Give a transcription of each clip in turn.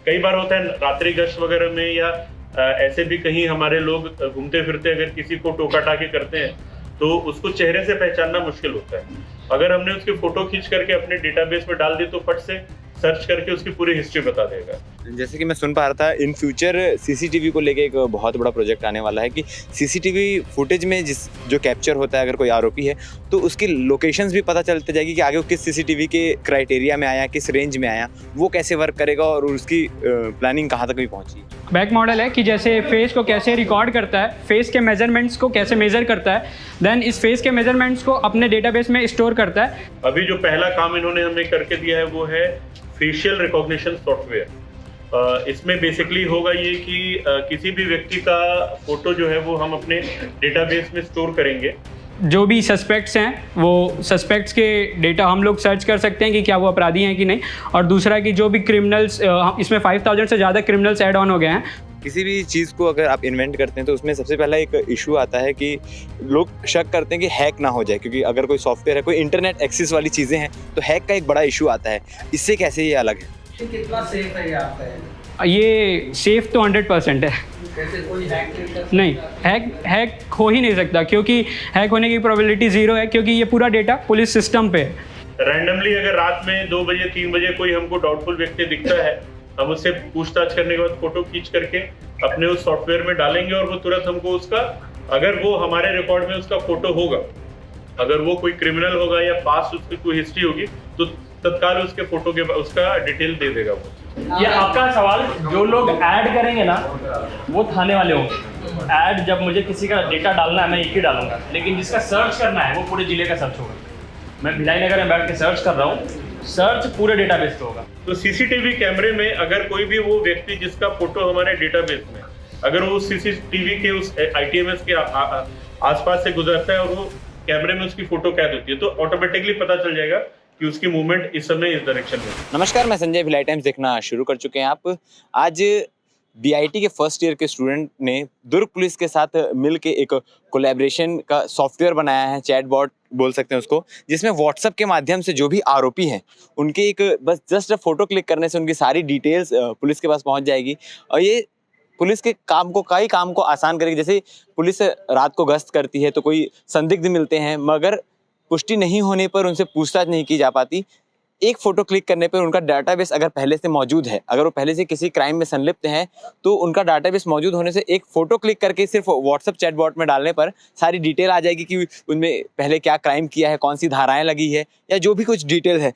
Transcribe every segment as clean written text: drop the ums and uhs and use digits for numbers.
कई बार होता है रात्रि गश्त वगैरह में या ऐसे भी कहीं हमारे लोग घूमते फिरते अगर किसी को टोका टाकी करते हैं तो उसको चेहरे से पहचानना मुश्किल होता है। अगर हमने उसकी फोटो खींच करके अपने डेटाबेस में डाल दी तो फट से सर्च करके उसकी पूरी हिस्ट्री बता देगा। जैसे कि मैं सुन पा रहा था इन फ्यूचर सीसीटीवी को लेके एक बहुत बड़ा प्रोजेक्ट आने वाला है कि सीसीटीवी फुटेज में जो कैप्चर होता है अगर कोई आरोपी है तो उसकी लोकेशंस भी पता चलती जाएगी कि आगे वो किस सीसीटीवी के क्राइटेरिया में आया, किस रेंज में आया, वो कैसे वर्क करेगा और उसकी प्लानिंग कहाँ तक भी पहुँची। बैक मॉडल है कि जैसे फेस को कैसे रिकॉर्ड करता है, फेस के मेजरमेंट्स को कैसे मेजर करता है, देन इस फेस के मेजरमेंट्स को अपने डेटाबेस में स्टोर करता है। अभी जो पहला काम इन्होंने हमें करके दिया है वो है फेशियल रिकॉग्निशन सॉफ्टवेयर। इसमें बेसिकली होगा ये कि किसी भी व्यक्ति का फोटो जो है वो हम अपने डेटाबेस में स्टोर करेंगे। जो भी सस्पेक्ट्स हैं वो सस्पेक्ट्स के डेटा हम लोग सर्च कर सकते हैं कि क्या वो अपराधी हैं कि नहीं, और दूसरा कि जो भी क्रिमिनल्स, इसमें 5000 से ज़्यादा क्रिमिनल्स ऐड ऑन हो गए हैं। किसी भी चीज़ को अगर आप इन्वेंट करते हैं तो उसमें सबसे पहला एक इशू आता है कि लोग शक करते हैं कि हैक ना हो जाए, क्योंकि अगर कोई सॉफ्टवेयर है, कोई इंटरनेट एक्सेस वाली चीज़ें हैं तो हैक का एक बड़ा इशू आता है। इससे कैसे ये अलग है? कितना सेफ है ये आपका? ये सेफ तो 100% है। कैसे कोई हैक नहीं, हैक हो ही नहीं सकता, क्योंकि हैक होने की प्रोबेबिलिटी 0 है, क्योंकि ये पूरा डेटा पुलिस सिस्टम पे है। रैंडमली अगर रात में 2 बजे 3 बजे कोई हमको डाउटफुल व्यक्ति दिखता है, हम उससे पूछताछ करने के बाद फोटो खींच करके अपने उस सॉफ्टवेयर में डालेंगे और वो तुरंत हमको उसका, अगर वो हमारे रिकॉर्ड में उसका फोटो होगा, अगर वो कोई क्रिमिनल होगा या पास्ट उसकी कोई हिस्ट्री होगी तो तत्काल उसके फोटो के उसका डिटेल दे देगा वो। ये आपका सवाल, जो लोग ऐड करेंगे ना वो थाने वाले होंगे। ऐड जब मुझे किसी का डेटा डालना है मैं एक ही डालूंगा, लेकिन जिसका सर्च करना है वो पूरे जिले का सर्च होगा। मैं भिलाई नगर में बैठ के सर्च कर रहा हूँ, सर्च पूरे डेटाबेस पे होगा। तो सीसीटीवी कैमरे में अगर कोई भी वो व्यक्ति जिसका फोटो हमारे डेटाबेस में, अगर वो सीसीटीवी के उस आईटीएमएस के आसपास से गुजरता है और वो कैमरे में उसकी फोटो कैद होती है तो ऑटोमेटिकली पता चल जाएगा कि उसकी मूवमेंट इस समय इस डायरेक्शन में। नमस्कार, मैं संजय, भिलाई टाइम्स देखना शुरू कर चुके हैं आप। आज बीआईटी के फर्स्ट ईयर के स्टूडेंट ने दुर्ग पुलिस के साथ मिल के एक कोलैबोरेशन का सॉफ्टवेयर बनाया है, चैटबॉट बोल सकते हैं उसको, जिसमें व्हाट्सएप के माध्यम से जो भी आरोपी हैं उनके एक बस जस्ट फोटो क्लिक करने से उनकी सारी डिटेल्स पुलिस के पास पहुंच जाएगी और ये पुलिस के कई काम को आसान करेगी। जैसे पुलिस रात को गश्त करती है तो कोई संदिग्ध मिलते हैं मगर पुष्टि नहीं होने पर उनसे पूछताछ नहीं की जा पाती। एक फोटो क्लिक करने पर उनका डाटाबेस अगर पहले से मौजूद है, अगर वो पहले से किसी क्राइम में संलिप्त हैं तो उनका डाटाबेस मौजूद होने से एक फोटो क्लिक करके सिर्फ व्हाट्सएप चैटबॉट में डालने पर सारी डिटेल आ जाएगी कि उनमें पहले क्या क्राइम किया है, कौन सी धाराएं लगी है या जो भी कुछ डिटेल है।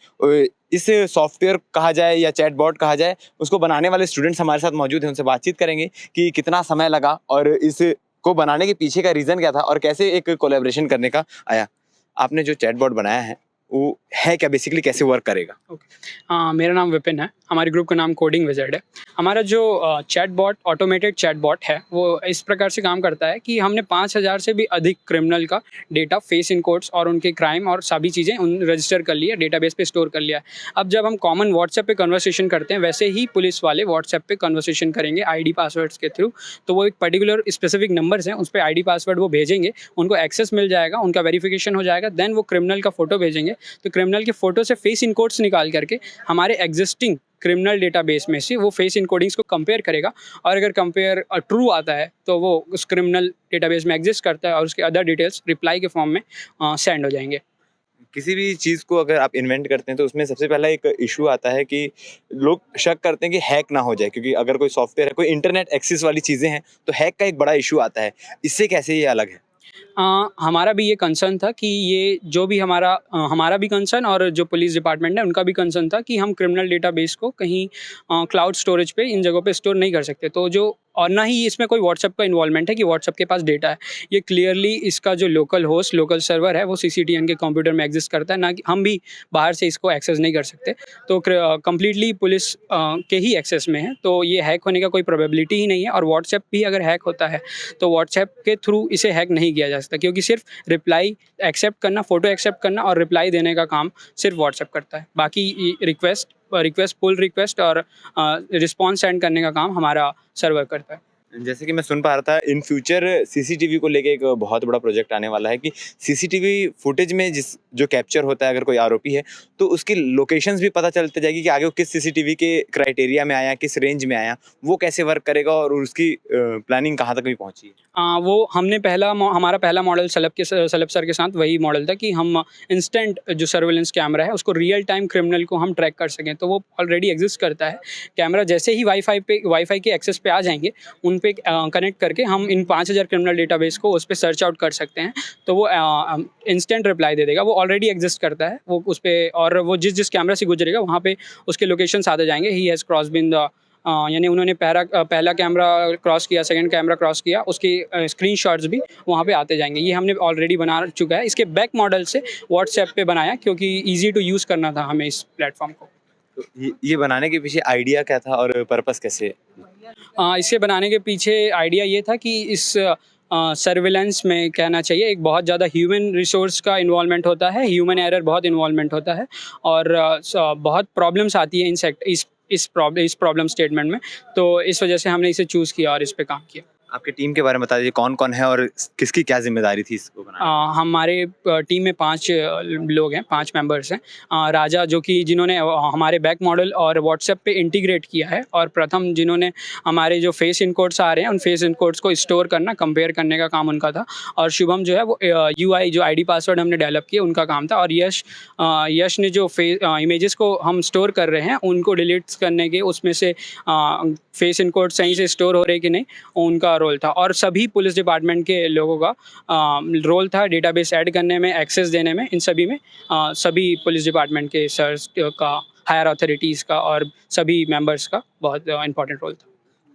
इस सॉफ्टवेयर कहा जाए या चैटबॉट कहा जाए, उसको बनाने वाले स्टूडेंट्स हमारे साथ मौजूद हैं, उनसे बातचीत करेंगे कि कितना समय लगा और इसको बनाने के पीछे का रीज़न क्या था और कैसे एक कोलैबोरेशन करने का आया। आपने जो चैटबॉट बनाया है वो है क्या, बेसिकली कैसे वर्क करेगा? मेरा नाम विपिन है, हमारे ग्रुप का नाम कोडिंग विज़र्ड है। हमारा जो चैटबॉट, ऑटोमेटेड चैटबॉट है, वो इस प्रकार से काम करता है कि हमने 5000 से भी अधिक क्रिमिनल का डेटा, फेस इन कोड्स और उनके क्राइम और सभी चीज़ें रजिस्टर कर लिया, डेटाबेस पे स्टोर कर लिया है। अब जब हम कॉमन व्हाट्सएप पे कन्वर्सेशन करते हैं वैसे ही पुलिस वाले व्हाट्सएप पे कन्वर्सेशन करेंगे आईडी पासवर्ड्स के थ्रू। तो वो एक पर्टिकुलर स्पेसिफिक नंबर्स हैं, उस पर आईडी पासवर्ड वो भेजेंगे, उनको एक्सेस मिल जाएगा, उनका वेरिफिकेशन हो जाएगा, देन वो क्रिमिनल का फोटो भेजेंगे। तो क्रिमिनल के फोटो से फेस इन कोड्स निकाल करके हमारे एग्जिस्टिंग क्रिमिनल डेटाबेस में से वो फेस इनकोडिंग्स को कंपेयर करेगा और अगर कंपेयर ट्रू आता है तो वो उस क्रिमिनल डेटाबेस में एग्जिस्ट करता है और उसके अदर डिटेल्स रिप्लाई के फॉर्म में सेंड हो जाएंगे। किसी भी चीज़ को अगर आप इन्वेंट करते हैं तो उसमें सबसे पहला एक इशू आता है कि लोग शक करते हैं कि हैक ना हो जाए, क्योंकि अगर कोई सॉफ्टवेयर है, कोई इंटरनेट एक्सेस वाली चीज़ें हैं तो हैक का एक बड़ा इशू आता है। इससे कैसे ये अलग है? हमारा भी ये कंसर्न था कि ये जो भी हमारा भी कंसर्न और जो पुलिस डिपार्टमेंट है उनका भी कंसर्न था कि हम क्रिमिनल डेटाबेस को कहीं क्लाउड स्टोरेज पे इन जगहों पे स्टोर नहीं कर सकते। तो जो, और ना ही इसमें कोई व्हाट्सएप का इन्वॉल्वमेंट है कि व्हाट्सएप के पास डेटा है। ये क्लियरली इसका जो लोकल होस्ट, लोकल सर्वर है वो सीसीटीएन के कंप्यूटर में एग्जिस्ट करता है, ना कि हम भी बाहर से इसको एक्सेस नहीं कर सकते। तो कम्प्लीटली पुलिस के ही एक्सेस में है, तो ये हैक होने का कोई प्रोबेबिलिटी ही नहीं है। और व्हाट्सएप भी अगर हैक होता है तो व्हाट्सएप के थ्रू इसे हैक नहीं किया जा सकता, क्योंकि सिर्फ रिप्लाई एक्सेप्ट करना, फोटो एक्सेप्ट करना और रिप्लाई देने का काम सिर्फ व्हाट्सएप करता है। बाकी रिक्वेस्ट, पुल रिक्वेस्ट और रिस्पॉन्स सेंड करने का काम हमारा सर्वर करता है। जैसे कि मैं सुन पा रहा था इन फ्यूचर सीसीटीवी को लेके एक बहुत बड़ा प्रोजेक्ट आने वाला है कि सीसीटीवी फुटेज में जो कैप्चर होता है अगर कोई आरोपी है तो उसकी लोकेशंस भी पता चलते जाएगी कि आगे वो किस सीसीटीवी के क्राइटेरिया में आया, किस रेंज में आया, वो कैसे वर्क करेगा और उसकी प्लानिंग कहाँ तक भी पहुंची है। वो हमने हमारा पहला मॉडल सलभ सर के साथ वही मॉडल था कि हम इंस्टेंट जो सर्वेलेंस कैमरा है उसको रियल टाइम क्रिमिनल को हम ट्रैक कर सकें। तो वो ऑलरेडी एग्जिस्ट करता है कैमरा, जैसे ही वाईफाई के एक्सेस पे आ जाएंगे उन पे कनेक्ट करके हम इन 5000 क्रिमिनल डेटाबेस को उस पर सर्च आउट कर सकते हैं। तो वो इंस्टेंट रिप्लाई दे देगा, वो ऑलरेडी एग्जिस्ट करता है वो उस पर, और वो जिस कैमरा से गुजरेगा वहाँ पे उसके लोकेशन आते जाएंगे। He has cross been the यानी उन्होंने पहला कैमरा क्रॉस किया, सेकंड कैमरा क्रॉस किया, उसकी स्क्रीनशॉट्स भी वहाँ पे आते जाएंगे। ये हमने ऑलरेडी बना चुका है। इसके बैक मॉडल से व्हाट्सएप पे बनाया क्योंकि इजी टू यूज़ करना था हमें इस प्लेटफॉर्म को। तो ये बनाने के पीछे आइडिया क्या था और पर्पस कैसे? इसे बनाने के पीछे आइडिया ये था कि इस सर्विलेंस में कहना चाहिए एक बहुत ज़्यादा ह्यूमन रिसोर्स का इन्वॉल्वमेंट होता है, ह्यूमन एरर बहुत इन्वॉल्वमेंट होता है और बहुत प्रॉब्लम्स आती है इस प्रॉब्लम स्टेटमेंट में। तो इस वजह से हमने इसे चूज़ किया और इस पे काम किया। आपकी टीम के बारे में बता दीजिए, कौन कौन है और किसकी क्या जिम्मेदारी थी इसको बनाने? हमारे टीम में 5 लोग हैं, 5 मेंबर्स हैं। राजा जो कि जिन्होंने हमारे बैक मॉडल और व्हाट्सएप पे इंटीग्रेट किया है, और प्रथम जिन्होंने हमारे जो फेस इनकोड्स आ रहे हैं उन फेस इनकोड्स को स्टोर करना, कंपेयर करने का काम उनका था, और शुभम जो है वो यूआई जो आईडी पासवर्ड हमने डेवलप किए उनका काम था, और यश ने जो इमेजेस को हम स्टोर कर रहे हैं उनको डिलीट करने के, उसमें से फेस इनकोड सही से स्टोर हो रहे कि नहीं उनका रोल था। और सभी पुलिस डिपार्टमेंट के लोगों का रोल था डेटाबेस ऐड करने में, एक्सेस देने में। इन सभी में सभी पुलिस डिपार्टमेंट के सर्स का, हायर अथॉरिटीज़ का और सभी मेंबर्स का बहुत इंपॉर्टेंट रोल था।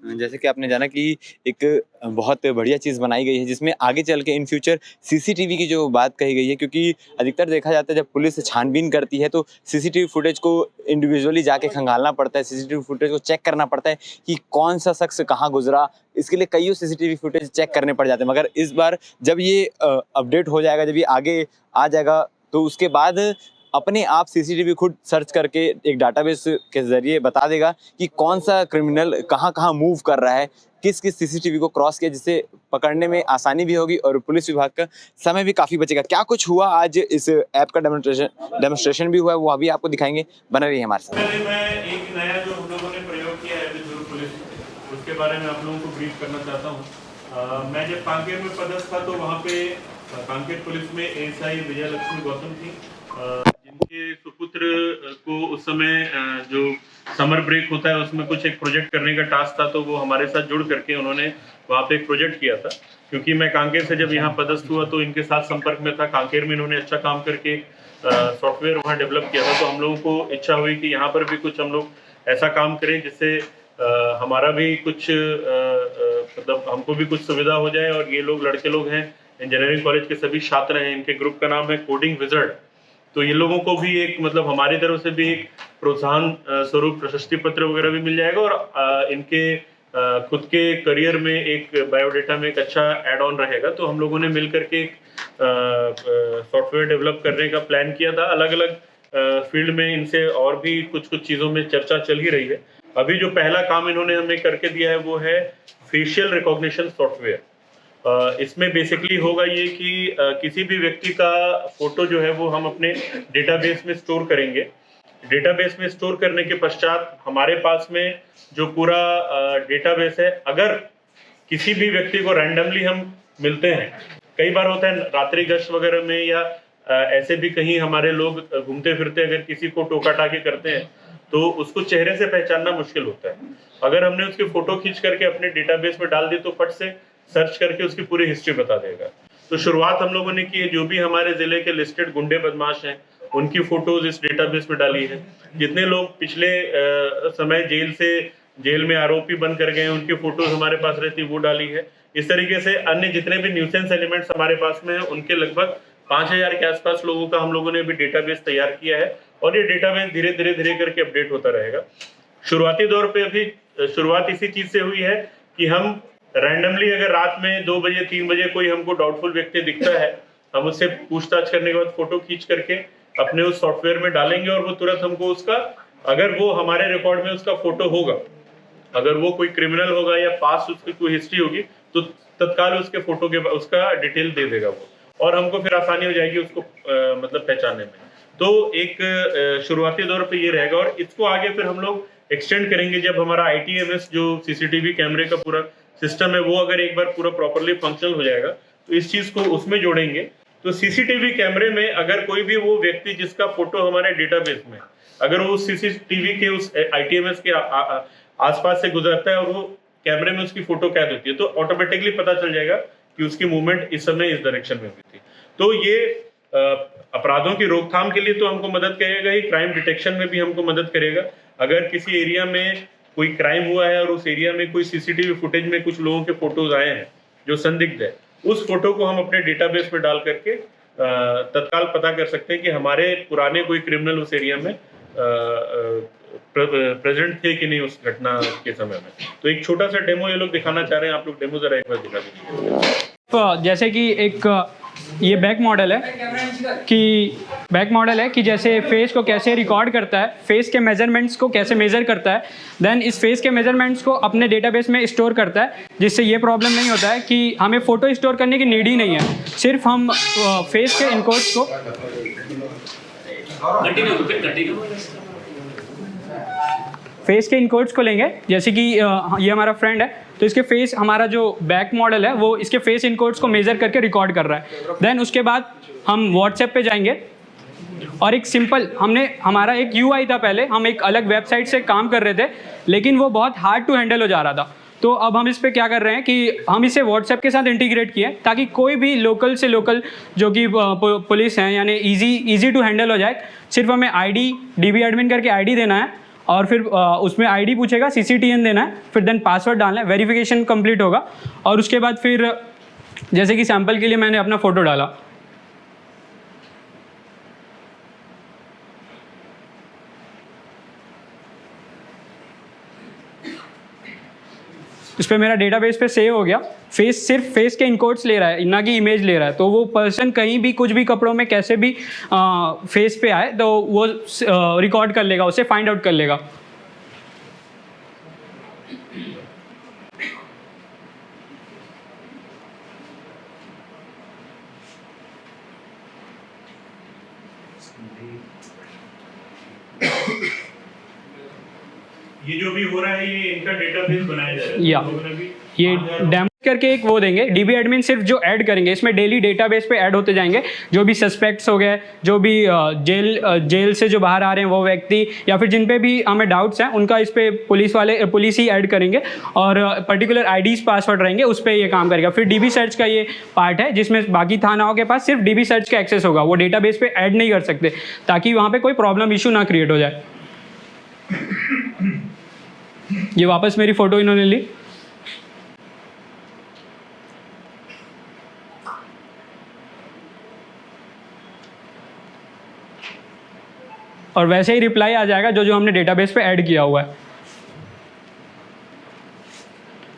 जैसे कि आपने जाना कि एक बहुत बढ़िया चीज़ बनाई गई है जिसमें आगे चल के इन फ्यूचर सीसीटीवी की जो बात कही गई है, क्योंकि अधिकतर देखा जाता है जब पुलिस छानबीन करती है तो सीसीटीवी फुटेज को इंडिविजुअली जाके खंगालना पड़ता है, सीसीटीवी फुटेज को चेक करना पड़ता है कि कौन सा शख्स कहाँ गुजरा। इसके लिए कई सीसीटीवी फुटेज चेक करने पड़ जाते हैं, मगर इस बार जब ये अपडेट हो जाएगा, जब ये आगे आ जाएगा तो उसके बाद अपने आप सीसीटीवी खुद सर्च करके एक डाटाबेस के जरिए बता देगा कि कौन सा क्रिमिनल कहाँ कहाँ मूव कर रहा है, किस किस सीसीटीवी को क्रॉस किया, जिससे पकड़ने में आसानी भी होगी और पुलिस विभाग का समय भी काफ़ी बचेगा। क्या कुछ हुआ आज इस ऐप का डेमोन्स्ट्रेशन भी हुआ है, वो अभी आपको दिखाएंगे, बने रहिए हमारे साथ। पहले मैं एक नया जो हम लोगों ने प्रयोग किया है दुर्ग पुलिस, उसके बारे में आप लोगों को ब्रीफ करना चाहता हूँ। मैं जब कांकेर में पदस्थ था तो वहाँ पे कांकेर पुलिस में एएसआई विजयलक्ष्मी गौतम थी, जिनके सुपुत्र को उस समय जो समर ब्रेक होता है उसमें कुछ एक प्रोजेक्ट करने का टास्क था, तो वो हमारे साथ जुड़ करके उन्होंने वहाँ पे एक प्रोजेक्ट किया था। क्योंकि मैं कांकेर से जब यहाँ पदस्थ हुआ तो इनके साथ संपर्क में था, कांकेर में इन्होंने अच्छा काम करके सॉफ्टवेयर वहाँ डेवलप किया था, तो हम लोगों को इच्छा हुई कि यहाँ पर भी कुछ हम लोग ऐसा काम करें जिससे हमारा भी कुछ मतलब हमको भी कुछ सुविधा हो जाए। और ये लोग लड़के लोग हैं, इंजीनियरिंग कॉलेज के सभी छात्र हैं, इनके ग्रुप का नाम है कोडिंग विजर्ड। तो ये लोगों को भी एक मतलब हमारी तरफ से भी एक प्रोत्साहन स्वरूप प्रशस्ति पत्र वगैरह भी मिल जाएगा, और इनके खुद के करियर में एक बायोडेटा में एक अच्छा एड ऑन रहेगा। तो हम लोगों ने मिल करके एक सॉफ्टवेयर डेवलप करने का प्लान किया था। अलग अलग फील्ड में इनसे और भी कुछ चीज़ों में चर्चा चल ही रही है। अभी जो पहला काम इन्होंने हमें करके दिया है वो है फेशियल रिकॉग्निशन सॉफ्टवेयर। इसमें बेसिकली होगा ये कि किसी भी व्यक्ति का फोटो जो है वो हम अपने डेटाबेस में स्टोर करेंगे। डेटाबेस में स्टोर करने के पश्चात हमारे पास में जो पूरा डेटाबेस है, अगर किसी भी व्यक्ति को रैंडमली हम मिलते हैं, कई बार होता है रात्रि गश्त वगैरह में या ऐसे भी कहीं हमारे लोग घूमते फिरते अगर किसी को टोका टाके करते हैं तो उसको चेहरे से पहचानना मुश्किल होता है। अगर हमने उसकी फोटो खींच करके अपने डेटाबेस में डाल दी तो फट से सर्च करके उसकी पूरी हिस्ट्री बता देगा। तो शुरुआत हम लोगों ने की है, जो भी हमारे जिले के लिस्टेड गुंडे बदमाश हैं उनकी फोटोज इस डेटाबेस में डाली है। जितने लोग पिछले समय जेल में आरोपी बन कर गए उनकी फोटोज हमारे पास रहती वो डाली है। इस तरीके से अन्य जितने भी न्यूसेंस एलिमेंट्स हमारे पास में है उनके लगभग 5000 के आसपास लोगों का हम लोगों ने भी डेटाबेस तैयार किया है, और ये डेटाबेस धीरे धीरे करके अपडेट होता रहेगा। शुरुआती दौर पे अभी शुरुआत इसी चीज से हुई है कि हम रैंडमली अगर रात में 2 बजे 3 बजे कोई हमको डाउटफुल व्यक्ति दिखता है, हम उससे पूछताछ करने के बाद फोटो खींच करके अपने उस सॉफ्टवेयर में डालेंगे, और वो तुरंत हमको उसका, अगर वो हमारे रिकॉर्ड में उसका फोटो होगा अगर वो कोई क्रिमिनल होगा या पास्ट उसकी कोई हिस्ट्री होगी तो तत्काल उसके फोटो के उसका डिटेल दे देगा वो, और हमको फिर आसानी हो जाएगी उसको मतलब पहचानने में। तो एक शुरुआती दौर पे ये रहेगा, और इसको आगे फिर हम लोग एक्सटेंड करेंगे जब हमारा ITMS जो CCTV कैमरे का पूरा सिस्टम है वो अगर एक बार पूरा प्रॉपरली फंक्शनल हो जाएगा तो इस चीज को उसमें जोड़ेंगे। तो CCTV कैमरे में अगर कोई भी वो व्यक्ति जिसका फोटो हमारे डेटाबेस में, अगर वो CCTV के उस ITMS के आसपास से गुजरता है और वो कैमरे में उसकी फोटो कैद होती है तो ऑटोमेटिकली पता चल जाएगा कि उसकी मूवमेंट इस समय इस डायरेक्शन में हुई थी। तो ये अपराधों की रोकथाम के लिए तो हमको मदद करेगा ही, क्राइम डिटेक्शन में भी हमको मदद करेगा। अगर किसी एरिया में कोई क्राइम हुआ है और उस एरिया में कोई CCTV फुटेज में कुछ लोगों के फोटोज आए हैं जो संदिग्ध है, उस फोटो को हम अपने डेटाबेस में डाल करके तत्काल पता कर सकते हैं कि हमारे पुराने कोई क्रिमिनल उस एरिया में प्रेजेंट थे कि नहीं उस घटना के समय में। तो एक छोटा सा डेमो ये लोग दिखाना चाह रहे हैं, आप लोग डेमो जरा एक बार दिखा दीजिए। तो जैसे कि एक ये बैक मॉडल है कि जैसे फेस को कैसे रिकॉर्ड करता है, फेस के मेजरमेंट्स को कैसे मेज़र करता है, देन इस फेस के मेजरमेंट्स को अपने डेटाबेस में स्टोर करता है, जिससे ये प्रॉब्लम नहीं होता है कि हमें फ़ोटो स्टोर करने की नीड ही नहीं है। सिर्फ हम फेस के इनकोड्स को लेंगे, जैसे कि ये हमारा फ्रेंड है तो इसके फेस, हमारा जो बैक मॉडल है वो इसके फेस इनकोड्स को मेज़र करके रिकॉर्ड कर रहा है। देन उसके बाद हम व्हाट्सएप पे जाएंगे और एक सिंपल हमारा एक UI था, पहले हम एक अलग वेबसाइट से काम कर रहे थे लेकिन वो बहुत हार्ड टू हैंडल हो जा रहा था। तो अब हम इस पे क्या कर रहे हैं कि हम इसे व्हाट्सएप के साथ इंटीग्रेट किए ताकि कोई भी लोकल से लोकल जो कि पुलिस हैं यानी ईजी टू हैंडल हो जाए। सिर्फ हमें DB एडमिन करके ID देना है और फिर उसमें ID पूछेगा, CCTN देना है, फिर देन पासवर्ड डालना है, वेरिफिकेशन कंप्लीट होगा और उसके बाद फिर जैसे कि सैंपल के लिए मैंने अपना फ़ोटो डाला, इस पर मेरा डेटाबेस पे सेव हो गया। सिर्फ फेस के इनकोड्स ले रहा है, ना कि इमेज ले रहा है। तो वो पर्सन कहीं भी कुछ भी कपड़ों में कैसे भी फेस पे आए तो वो रिकॉर्ड कर लेगा, उसे फाइंड आउट कर लेगा। ये जो भी हो रहा है ये इनका डेटाबेस बनाया जा रहा है। या ये डेमो करके एक वो देंगे, DB एडमिन सिर्फ जो ऐड करेंगे, इसमें डेली डेटाबेस पे ऐड होते जाएंगे जो भी सस्पेक्ट्स हो गए, जो भी जेल से जो बाहर आ रहे हैं वो व्यक्ति, या फिर जिन पे भी हमें डाउट्स हैं उनका इस पे पुलिस ही ऐड करेंगे और पर्टिकुलर IDs पासवर्ड रहेंगे, उस पर ये काम करेगा। फिर DB सर्च का ये पार्ट है जिसमें बाकी थानाओं के पास सिर्फ DB सर्च का एक्सेस होगा, वो डेटाबेस पे ऐड नहीं कर सकते ताकि वहाँ पर कोई प्रॉब्लम इशू ना क्रिएट हो जाए। ये वापस मेरी फ़ोटो इन्होंने ली, और वैसे ही रिप्लाई आ जाएगा जो हमने डेटाबेस पे ऐड किया हुआ है।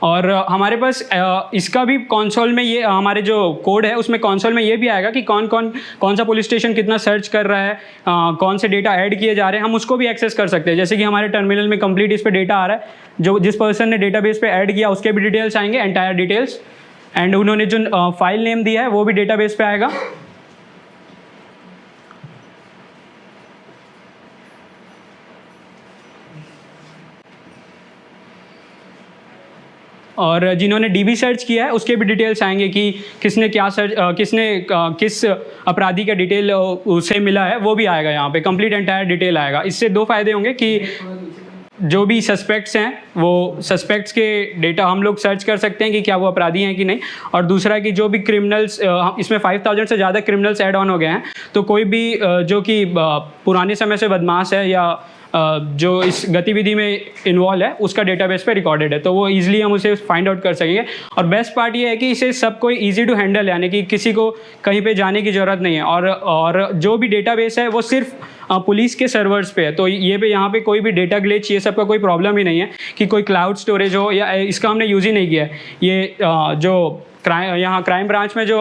और हमारे पास इसका भी कंसोल में ये हमारे जो कोड है उसमें कंसोल में ये भी आएगा कि कौन सा पुलिस स्टेशन कितना सर्च कर रहा है, कौन से डेटा ऐड किए जा रहे हैं, हम उसको भी एक्सेस कर सकते हैं। जैसे कि हमारे टर्मिनल में कंप्लीट इस पर डेटा आ रहा है, जो जिस पर्सन ने डेटाबेस पे ऐड किया उसके भी डिटेल्स आएंगे, एंटायर डिटेल्स, एंड उन्होंने जो फाइल नेम दिया है वो भी डेटाबेस पे आएगा। और जिन्होंने DB सर्च किया है उसके भी डिटेल्स आएंगे कि किसने क्या सर्च किस अपराधी का डिटेल उसे मिला है, वो भी आएगा यहाँ पे, कंप्लीट एंटायर डिटेल आएगा। इससे दो फायदे होंगे कि जो भी सस्पेक्ट्स हैं वो सस्पेक्ट्स के डेटा हम लोग सर्च कर सकते हैं कि क्या वो अपराधी हैं कि नहीं, और दूसरा कि जो भी क्रिमिनल्स, इसमें 5000 से ज़्यादा क्रिमिनल्स ऐड ऑन हो गए हैं, तो कोई भी जो कि पुराने समय से बदमाश है या जो इस गतिविधि में इन्वॉल्व है उसका डेटाबेस पे रिकॉर्डेड है, तो वो इजीली हम उसे फाइंड आउट कर सकेंगे। और बेस्ट पार्ट ये है कि इसे सब कोई इजी टू हैंडल, यानी कि किसी को कहीं पे जाने की ज़रूरत नहीं है, और जो भी डेटाबेस है वो सिर्फ पुलिस के सर्वर्स पे है। तो यहाँ पे कोई भी डेटा ग्लिच ये सब का कोई प्रॉब्लम ही नहीं है कि कोई क्लाउड स्टोरेज हो, या इसका हमने यूज़ ही नहीं किया है। ये जो यहाँ क्राइम ब्रांच में जो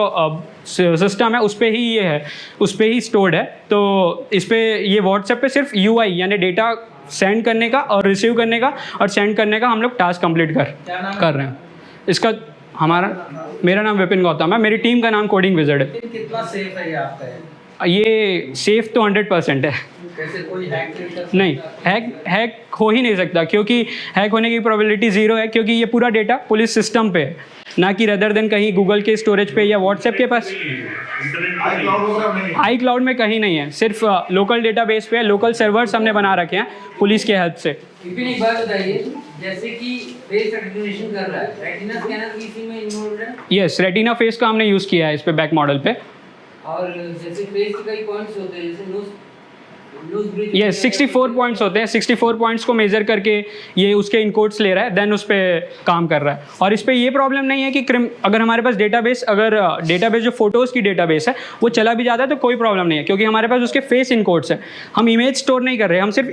सिस्टम है उस पर ही ये है, उस पर ही स्टोर्ड है। तो इस पर ये व्हाट्सएप पे सिर्फ UI यानी डेटा सेंड करने का और रिसीव करने का और सेंड करने का हम लोग टास्क कंप्लीट कर रहे हैं। इसका मेरा नाम विपिन गौतम है, मेरी टीम का नाम कोडिंग विज़ार्ड है। कितना सेफ है ये आपका? ये सेफ तो 100% है। कैसे कोई हैक कर सकता नहीं, हैक हो ही नहीं सकता, क्योंकि हैक होने की प्रोबेबिलिटी ज़ीरो है, क्योंकि ये पूरा डेटा पुलिस सिस्टम पे है, ना कि रदर देन कहीं गूगल के स्टोरेज पे या व्हाट्सएप के पास। आई क्लाउड में कहीं नहीं है, सिर्फ लोकल डेटाबेस पे है, लोकल सर्वर्स हमने बना रखे हैं पुलिस के हेल्प से। विपिन, एक बात बताइए, जैसे कि फेस रिकग्निशन कर रहा है, रेटिना स्कैनर भी इसी में इन्वॉल्व है? यस, रेटिना फेस का हमने यूज़ किया है इस पे बैक मॉडल पे। और जैसे फेस के कई पॉइंट्स होते हैं, जैसे नोज ब्रिज। यस, 64 पॉइंट्स होते हैं, 64 पॉइंट्स को मेजर करके ये उसके इनकोड्स ले रहा है, देन उस पर काम कर रहा है। और इस पर ये प्रॉब्लम नहीं है कि अगर हमारे पास डेटाबेस जो फ़ोटोज़ की डेटाबेस है वो चला भी जाता है तो कोई प्रॉब्लम नहीं है, क्योंकि हमारे पास उसके फेस इनकोड्स हैं। हम इमेज स्टोर नहीं कर रहे हैं, हम सिर्फ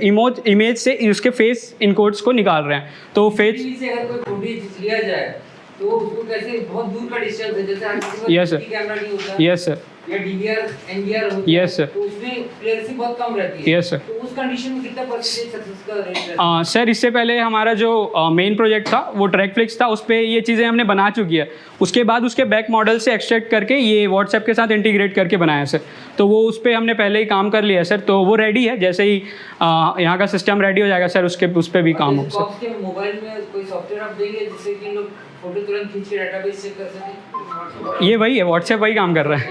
इमेज से उसके फेस इनकोड्स को निकाल रहे हैं। तो फेस से अगर कोई फुटेज लिया जाए तो उसको कैसे, बहुत दूर का डिस्टेंस है, जैसे Yes, sir. कैमरा नहीं होता यस सर, या डीवीआर एनडीआर होता है, Yes, sir. तो उसमें क्लियरेंसी बहुत कम रहती है। Yes, sir. तो उस कंडीशन में कितना परसेंटेज सक्सेस का रेट रहता है? सर इससे पहले हमारा जो मेन प्रोजेक्ट था वो ट्रैकफ्लिक्स था, उस पर ये चीज़ें हमने बना चुकी है। उसके बाद उसके बैक मॉडल से एक्सट्रैक्ट करके ये व्हाट्सएप के साथ इंटीग्रेट करके बनाया है सर। तो वो उस पर हमने पहले ही काम कर लिया है सर, तो वो रेडी है। जैसे ही यहाँ का सिस्टम रेडी हो जाएगा सर, उस पर भी काम होगा सर। के मोबाइल में कोई सॉफ्टवेयर आप देंगे जिससे कि लोग फोटो तुरंत खींच के डेटाबेस चेक कर सकें? ये वही है, व्हाट्सएप वही काम कर रहा है,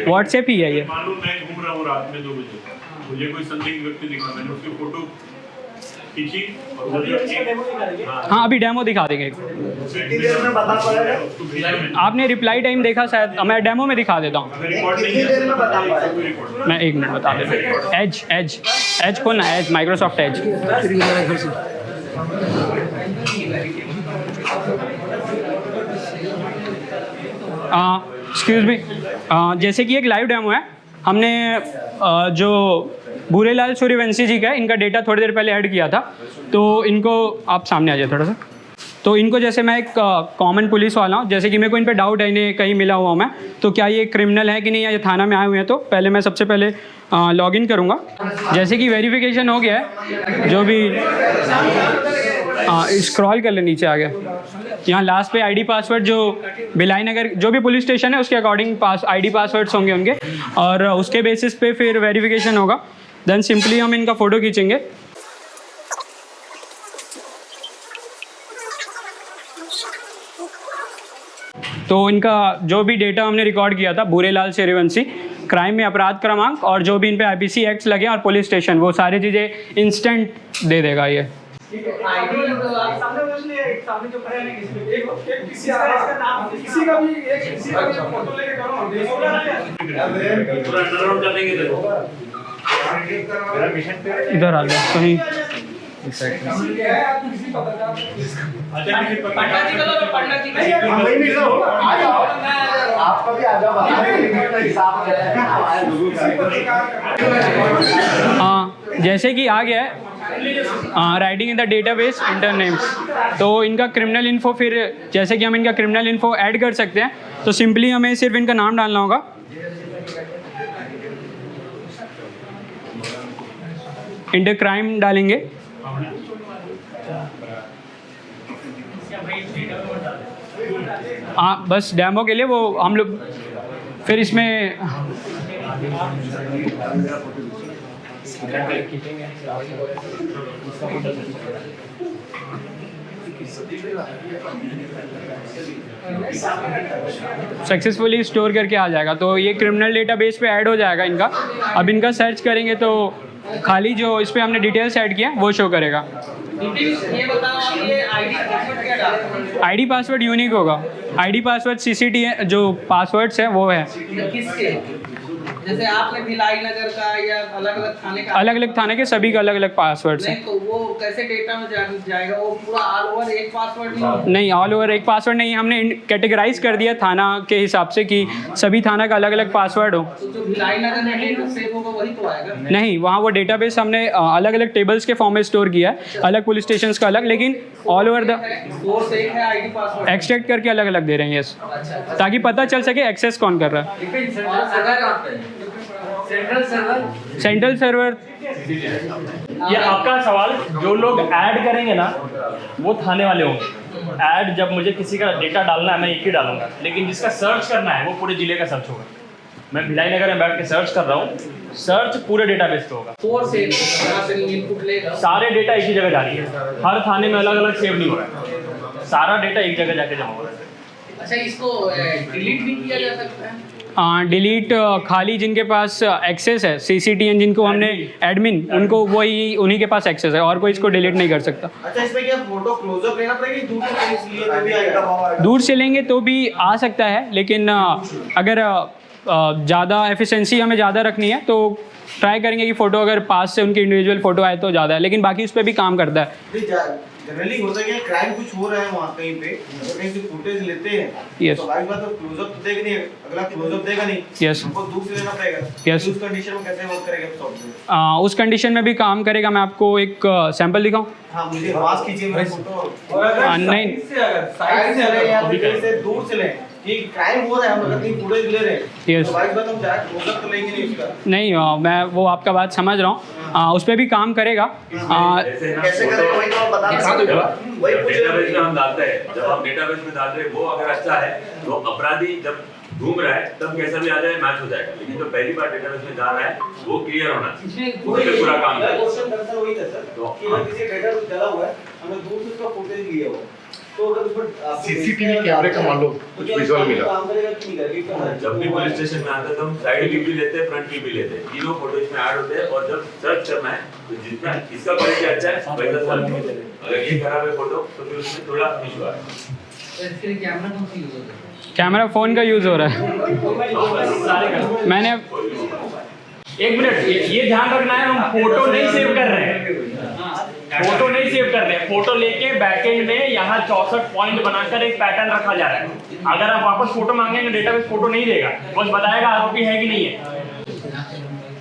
व्हाट्सएप ही है ये। मान लो मैं घूम रहा हूँ रात में 2 बजे, मुझे कोई संदिग्ध व्यक्ति दिखा, मैंने उसकी फोटो खींची और हाँ, अभी डेमो दिखा देंगे। आपने रिप्लाई टाइम देखा शायद, मैं डेमो में दिखा देता हूँ। मैं 1 मिनट बता देता हूँ। एज खोलना, edge Microsoft edge. Excuse me, जैसे कि एक लाइव डेमो है, हमने जो भूरेलाल सूर्यवंशी जी का है, इनका डेटा थोड़ी देर पहले ऐड किया था। तो इनको आप सामने आ जाए थोड़ा सा। तो इनको जैसे मैं एक कॉमन पुलिस वाला हूँ, जैसे कि मेरे को इन पे डाउट है, इन्हें कहीं मिला हुआ मैं, तो क्या ये क्रिमिनल है कि नहीं, या ये थाना में आए हुए हैं। तो पहले मैं सबसे पहले लॉगिन करूँगा। जैसे कि वेरिफिकेशन हो गया है, जो भी स्क्रॉल कर ले, नीचे आ गया। यहाँ लास्ट पे आईडी पासवर्ड, जो भिलाई नगर जो भी पुलिस स्टेशन है उसके अकॉर्डिंग आईडी पासवर्ड्स होंगे उनके, और उसके बेसिस पे फिर वेरिफिकेशन होगा। देन सिंपली हम इनका फ़ोटो खींचेंगे। तो इनका जो भी डेटा हमने रिकॉर्ड किया था, भूरेलाल सूर्यवंशी, क्राइम में अपराध क्रमांक और जो भी इन पे आईपीसी एक्ट्स लगे और पुलिस स्टेशन, वो सारी चीज़ें इंस्टेंट दे देगा ये। इधर आ गया कहीं। जैसे कि आ गया है writing in the database inter names, तो इनका क्रिमिनल इन्फो, फिर जैसे कि हम इनका क्रिमिनल इन्फो ऐड कर सकते हैं, तो सिंपली हमें सिर्फ इनका नाम डालना होगा। इंटर क्राइम डालेंगे। हाँ, बस डेमो के लिए वो हम लोग फिर इसमें सक्सेसफुली स्टोर करके आ जाएगा। तो ये क्रिमिनल डेटाबेस पे ऐड हो जाएगा इनका। अब इनका सर्च करेंगे तो खाली जो इस पे हमने डिटेल्स ऐड किया वो शो करेगा। ये बताओ, ये आईडी पासवर्ड क्या डालना है? आईडी पासवर्ड यूनिक होगा। आईडी पासवर्ड सीसीटी जो पासवर्ड्स है वो है। किसके? जैसे आपने भिलाई नगर का या अलग अलग थाने का? अलग अलग थाने के सभी का अलग अलग पासवर्ड्स नहीं, हैं। तो वो कैसे डेटा में जाएगा? वो पूरा ऑल ओवर एक पासवर्ड नहीं? नहीं, ऑल ओवर एक पासवर्ड नहीं, हमने कैटेगराइज कर दिया थाना के हिसाब से कि सभी थाना का अलग अलग पासवर्ड हो। तो जो भिलाई नगर में डेटा सेव होगा वही तो आएगा? नहीं, वहाँ वो डेटाबेस हमने अलग अलग टेबल्स के फॉर्म में स्टोर किया है, अलग पुलिस स्टेशन का अलग, लेकिन ऑल ओवर द सोर्स एक है, आईडी पासवर्ड एक्सट्रैक्ट करके अलग अलग दे रहे हैं। यस, ताकि पता चल सके एक्सेस कौन कर रहा है। सेंट्रल सर्वर सेंट्रल सर्वर ये आपका सवाल, जो लोग ऐड करेंगे ना वो थाने वाले होंगे। ऐड जब मुझे किसी का डेटा डालना है मैं एक ही डालूंगा, लेकिन जिसका सर्च करना है वो पूरे जिले का सर्च होगा। मैं भिलाई नगर में बैठ के सर्च कर रहा हूँ, सर्च पूरे डेटाबेस पे होगा। 4 से इनपुट लेगा, सारे डेटा एक ही जगह जा रही है, हर थाने में अलग अलग सेव नहीं हो रहा है, सारा डेटा एक जगह जाके जमा हो रहा है। अच्छा इसको डिलीट भी किया जा सकता है? डिलीट खाली जिनके पास एक्सेस है CCTN, जिनको हमने एडमिन, उनको वही उन्हीं के पास एक्सेस है, और कोई इसको डिलीट नहीं कर सकता। अच्छा इसमें क्या फोटो क्लोजअप लेना पड़ेगा, दूर से लेंगे इसलिए तो भी आएगा? दूर से लेंगे तो भी आ सकता है, लेकिन अगर ज़्यादा एफिशिएंसी हमें ज़्यादा रखनी है तो ट्राई करेंगे कि फ़ोटो अगर पास से उनकी इंडिविजुअल फ़ोटो आए तो ज़्यादा है, लेकिन बाकी उस पर भी काम करता है। जनरली होता है कि क्राइम कुछ हो रहा है वहाँ कहीं पे, तो कहीं से फुटेज लेते हैं, Yes. तो भाई बात तो क्लोजअप तो देगा नहीं, अगला क्लोजअप देगा नहीं, Yes. हमको दूर से लेना पड़ेगा। Yes. उस कंडीशन में कैसे वर्क करेगा सॉफ्टवेयर? उस कंडीशन में भी काम करेगा। मैं आपको एक सैंपल दिखाऊं? हाँ मुझे मास्क खींचिए मेरा फोटो, नहीं, साइड से ले या कहीं से दूर से ले, कि क्राइम हो रहा है, हम अगर कहीं फुटेज ले रहे हैं, Yes. तो भाई बात हम डायरेक्ट क्लोजअप तो लेंगे नहीं उसका। नहीं, मैं वो आपका बात समझ रहा हूँ, उस पर भी काम करेगा। कैसे करेगा वही तो आप बता सकते हो, वही पूछ रहे डेटाबेस में हैं। हम डालते हैं, जब हम डेटाबेस में डालते हैं वो अगर अच्छा है तो अपराधी जब घूम रहा है तब कैसा भी आ जाए मैच हो जाएगा, लेकिन जो पहली बार डेटाबेस में जा रहा है वो क्लियर होना चाहिए, उस पे पूरा काम मेरा करें। क्वेश्चन दरअसल वही था सर, कि अगर किसी डेटा कुछ डला हुआ है, हमने दूर से उसका फुटेज लिया हुआ, तो अगर उस पर सीसीटीवी कैमरे का मान लो कुछ विजुअल मिला, काम करेगा कि नहीं करेगा? जब भी पुलिस स्टेशन में आते हैं तो हम साइड व्यू भी लेते हैं, फ्रंट व्यू भी लेते हैं, तीनों फोटो इसमें ऐड होते हैं, और जब सर्च करना है तो जितना इसका क्वालिटी अच्छा है वैसा सर्च, अगर ये खराब है फोटो तो फिर उसमें थोड़ा इशू आ रहा है। इसके लिए कैमरा कौन सी यूज होता है? कैमरा फ़ोन का यूज़ हो रहा है। मैंने एक मिनट, ये ध्यान रखना है, हम फोटो नहीं सेव कर रहे हैं, फोटो नहीं सेव कर रहे हैं, फोटो लेके बैकएंड में यहाँ 64 पॉइंट बनाकर एक पैटर्न रखा जा रहा है। अगर आप वापस फोटो मांगेंगे डेटाबेस फोटो नहीं देगा, बस बताएगा आरोपी है कि नहीं है।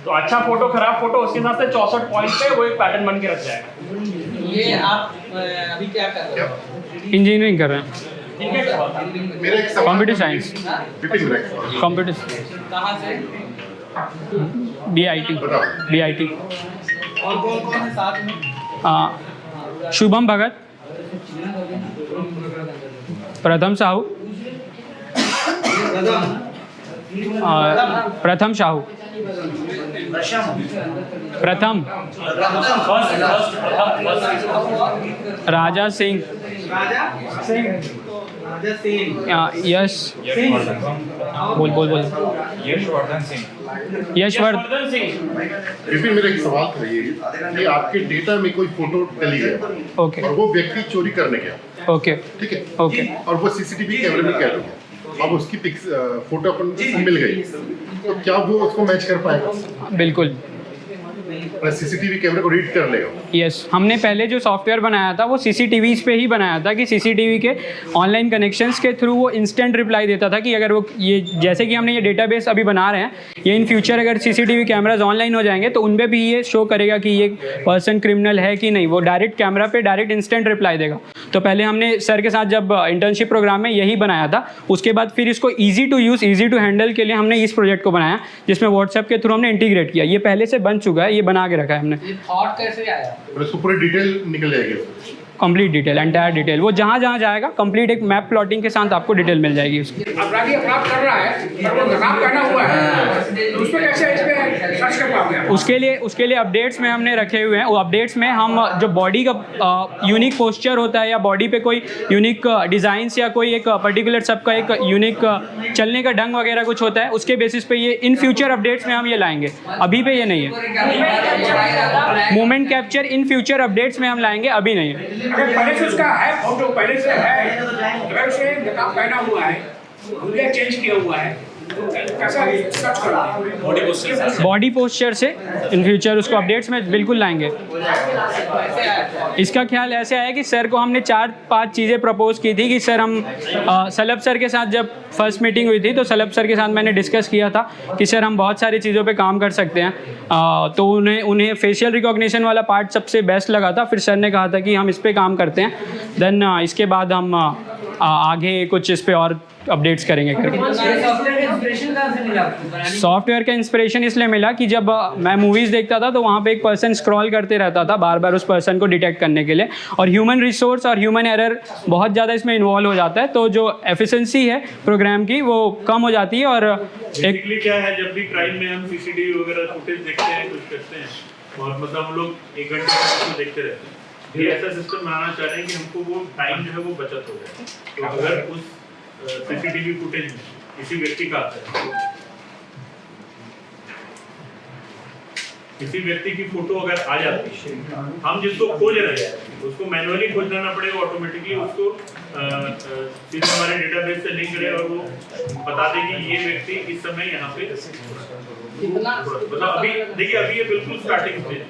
तो अच्छा फोटो खराब फोटो उसके हिसाब से 64 पॉइंट पे वो एक पैटर्न बन के रख जाएगा। ये आप अभी क्या कर रहे हो? इंजीनियरिंग कर रहे हैं, ठीक है, मेरा एक सवाल कंप्यूटर साइंस, विपिन मेरा एक सवाल। कंप्यूटर कहाँ से? DIT। और कौन कौन है साथ में? शुभम भगत, प्रथम साहू, प्रथम साहू, प्रथम राजा सिंह, यश, बोल बोल बोल, यशवर्धन सिंह। विपिन मेरा एक सवाल था ये कि आपके डेटा में कोई फोटो डली है ओके और वो व्यक्ति चोरी करने गया, ओके ठीक है, ओके। और वो सीसीटीवी कैमरे में कैद हो गया, अब उसकी फोटो अपन को मिल गई, तो क्या वो उसको मैच कर पाएगा? बिल्कुल, सीसीटीवी कैमरे को रीड कर लेगा? यस। हमने पहले जो सॉफ्टवेयर बनाया था वो CCTVs पे ही बनाया था कि CCTV के ऑनलाइन कनेक्शंस के थ्रू वो इंस्टेंट रिप्लाई देता था कि अगर वो ये, जैसे कि हमने ये डेटाबेस अभी बना रहे हैं, ये इन फ्यूचर अगर CCTV कैमराज ऑनलाइन हो जाएंगे तो उनमें भी ये शो करेगा कि ये पर्सन क्रिमिनल है कि नहीं, वो डायरेक्ट कैमरा पे डायरेक्ट इंस्टेंट रिप्लाई देगा। तो पहले हमने सर के साथ जब इंटर्नशिप प्रोग्राम में यही बनाया था, उसके बाद फिर इसको easy to use, easy to handle के लिए हमने इस प्रोजेक्ट को बनाया, जिसमें व्हाट्सएप के थ्रू हमने इंटीग्रेट किया। ये पहले से बन चुका है, ये बना के रखा है हमने। ये थॉट कैसे आया? और उसको पूरी डिटेल निकल जाएगी? कंप्लीट डिटेल, एंटायर डिटेल, वो जहाँ जहाँ जाएगा कंप्लीट एक मैप प्लॉटिंग के साथ आपको डिटेल मिल जाएगी उसकी। अपराधी अपराध कर रहा है पर वो नकाब पहना हुआ है, तो उस पर कैसे इस पे सर्च कर पाओगे? उसके लिए अपडेट्स में हमने रखे हुए हैं। वो अपडेट्स में हम जो बॉडी का यूनिक पोस्चर होता है या बॉडी पे कोई यूनिक डिज़ाइंस या कोई एक पर्टिकुलर सबका एक यूनिक चलने का ढंग वगैरह कुछ होता है, उसके बेसिस पे ये इन फ्यूचर अपडेट्स में हम ये लाएंगे, अभी पे ये नहीं है। Moment capture in future updates में हम लाएंगे, अभी नहीं है। अगर पहले से उसका है, फोटो पहले से है, अगर उसे नकाब पहना हुआ है, हुलिया चेंज किया हुआ है, तो कैसा सर्च करोगे? बॉडी पोस्चर से इन फ्यूचर उसको अपडेट्स में बिल्कुल लाएंगे। इसका ख्याल ऐसे आया कि सर को हमने 4-5 चीज़ें प्रपोज की थी कि सर हम सलब सर के साथ जब फर्स्ट मीटिंग हुई थी तो सलब सर के साथ मैंने डिस्कस किया था कि सर हम बहुत सारी चीज़ों पे काम कर सकते हैं, तो उन्हें फेशियल रिकॉग्निशन वाला पार्ट सबसे बेस्ट लगा था। फिर सर ने कहा था कि हम इस पर काम करते हैं, देन इसके बाद हम आगे कुछ इस पर और अपडेट्स करेंगे करके। सॉफ्टवेयर का इंस्पिरेशन कहाँ से मिला आपको बनाने की? सॉफ्टवेयर का इंस्पिरेशन इसलिए मिला कि जब मैं मूवीज़ देखता था तो वहाँ पे एक पर्सन स्क्रॉल करते रहता था बार बार उस पर्सन को डिटेक्ट करने के लिए, और ह्यूमन रिसोर्स और ह्यूमन एरर बहुत ज़्यादा इसमें इन्वॉल्व हो जाता है, तो जो एफिशिएंसी है प्रोग्राम की वो कम हो जाती है। और एक बेसिकली क्या है, जब भी क्राइम में हम सीसीटीवी वगैरह फुटेज देखते हैं, कुछ करते हैं, और मतलब हम लोग 1 घंटे तक उसको देखते रहते हैं। ये ऐसा सिस्टम बनाना चाह रहे हैं कि हमको वो टाइम जो है वो बचत हो जाए। तो अगर उस सीसीटीवी फुटेज में किसी व्यक्ति का आता है, किसी व्यक्ति की फोटो अगर आ जाती है, हम जिसको खोज रहे हैं उसको मैनुअली खोजना ना पड़ेगा, ऑटोमेटिकली उसको सीधे हमारे डेटाबेस से लिंक करें और वो बता दे कि ये व्यक्ति इस समय यहाँ पे, मतलब अभी देखिए अभी ये बिल्कुल स्टार्टिंग स्टेज।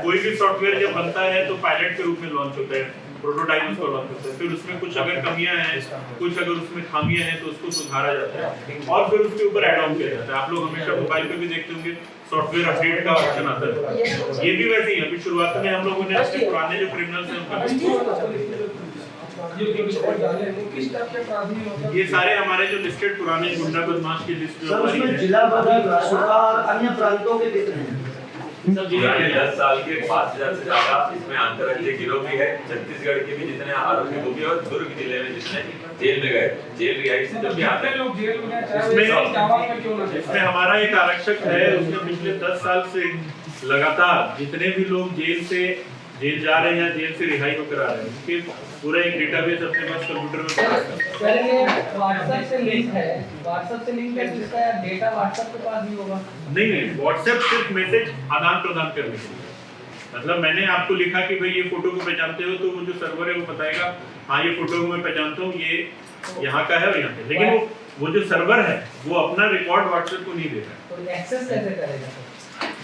कोई भी सॉफ्टवेयर जब बनता है तो पायलट के रूप में लॉन्च होता है, प्रोटोटाइप उसको लॉन्च होता है, फिर उसमें कुछ अगर कमियां हैं, कुछ अगर उसमें खामियां हैं तो उसको सुधारा जाता है और फिर उसके ऊपर ऐड ऑन किया जाता है। आप लोग हमेशा मोबाइल पे भी देखते होंगे सॉफ्टवेयर अपडेट का ऑप्शन आता है, ये भी वैसे ही। अभी शुरुआत में हम लोगों ने अपने पुराने जो क्रिमिनल्स हैं ये सारे हमारे जो लिस्टेड पुराने गुंडा बदमाश की लिस्ट जो हमारी है, जिला बदल सुधार अन्य प्रांतों के कितने हैं? 10 साल के 5000 से ज्यादा इसमें अंतर्राज्यीय गिरोह भी है। छत्तीसगढ़ के भी जितने आरोपी वो भी, और दुर्ग जिले में जितने जेल में गए, जेल रिहाई से जब भी आते हैं। इसमें हमारा एक आरक्षक है, उसने पिछले 10 साल से लगातार जितने भी लोग जेल जा रहे हैं, जेल से रिहाई होकर आ रहे हैं, उसके पूरा एक डेटाबेस अपने पास कंप्यूटर में पड़ा है। सर ये व्हाट्सएप से लिंक है, व्हाट्सएप से लिंक है, जिसका डेटा व्हाट्सएप के पास भी होगा? नहीं, व्हाट्सएप सिर्फ मैसेज आदान प्रदान करने के लिए। मतलब मैंने आपको लिखा कि भाई ये फोटो को पहचानते हो, तो वो जो सर्वर है वो बताएगा हाँ ये फोटो को मैं पहचानता हूँ, ये यहाँ का है और यहाँ पे। लेकिन वो जो सर्वर है वो अपना रिकॉर्ड व्हाट्सएप को नहीं देगा। तो एक्सेस कैसे करेगा?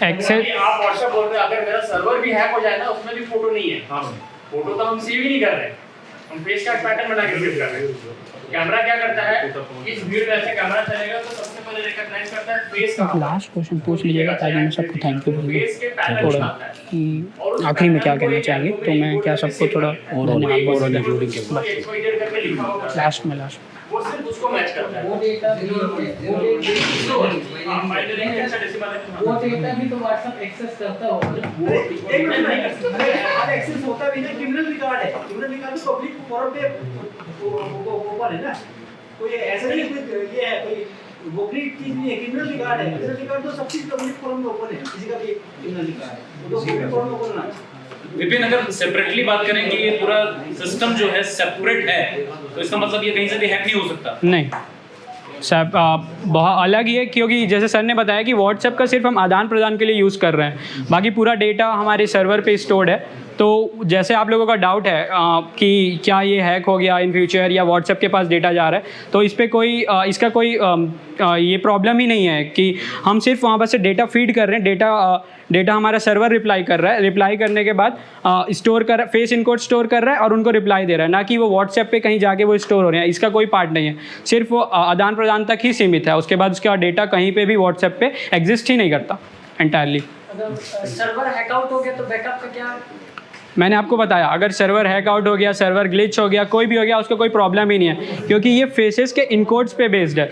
एक्सेस आप व्हाट्सएप बोल रहे हैं, अगर मेरा सर्वर भी हैक हो जाए ना, उसमें भी फोटो नहीं है। हाँ, फोटो तो हम सेव ही नहीं कर रहे हैं, हम फेस का पैटर्न बना के सेव कर रहे हैं। कैमरा क्या करता है, इस भीड़ में ऐसे कैमरा चलेगा तो सबसे पहले रिकॉग्नाइज करता है फेस का। लास्ट क्वेश्चन पूछ लीजिएगा ताकि मैं सबको थैंक यू बोलूँ फेस के पैटर्न थोड़ा बनाता है कि आखिरी में क्या कहना चाहेंगे, तो मैं क्या सबको थोड़ा धन्यवाद बोलूँ लास्ट में। वो सिर्फ उसको मैच करता है। वो डेटा भी तो व्हाट्सएप एक्सेस करता होगा ना? एक मिनट, हर एक्सेस होता भी ना, क्रिमिनल रिकॉर्ड है, क्रिमिनल रिकॉर्ड तो पब्लिक फोरम पे ओपन है ना, तो ये ऐसा नहीं कोई ये है कोई गोपनीय चीज नहीं है। क्रिमिनल रिकॉर्ड है, क्रिमिनल रिकॉर्ड तो सब चीज पब्लिक फोरम में ओपन है, किसी का भी क्रिमिनल रिकॉर्ड है तो पब्लिक फोरम में ओपन होना चाहिए। विपिन, अगर सेपरेटली बात करें कि ये पूरा सिस्टम जो है सेपरेट है, तो इसका मतलब ये कहीं से भी हैक नहीं हो सकता? नहीं, सब बहुत अलग ही है, क्योंकि जैसे सर ने बताया कि व्हाट्सएप का सिर्फ हम आदान प्रदान के लिए यूज़ कर रहे हैं, बाकी पूरा डेटा हमारे सर्वर पे स्टोर्ड है। तो जैसे आप लोगों का डाउट है कि क्या ये हैक हो गया इन फ्यूचर या व्हाट्सएप के पास डेटा जा रहा है, तो इस पर कोई इसका कोई ये प्रॉब्लम ही नहीं है कि हम सिर्फ वहाँ पर से डेटा फीड कर रहे हैं। डेटा हमारा सर्वर रिप्लाई कर रहा है, रिप्लाई करने के बाद स्टोर कर फेस इनकोड स्टोर कर रहा है और उनको रिप्लाई दे रहा है, ना कि वो व्हाट्सएप पे कहीं जाके वो स्टोर हो रहे हैं। इसका कोई पार्ट नहीं है, सिर्फ वो आदान प्रदान तक ही सीमित है। उसके बाद उसका डेटा कहीं पे भी व्हाट्सएप पे एग्जिस्ट ही नहीं करता एंटायरली। अगर सर्वर हैकआउट हो गया तो बैकअप का क्या? मैंने आपको बताया, अगर सर्वर हैकआउट हो गया, सर्वर ग्लिच हो गया, कोई भी हो गया, उसका कोई प्रॉब्लम ही नहीं है, क्योंकि ये फेसेस के इनकोड्स पे बेस्ड है।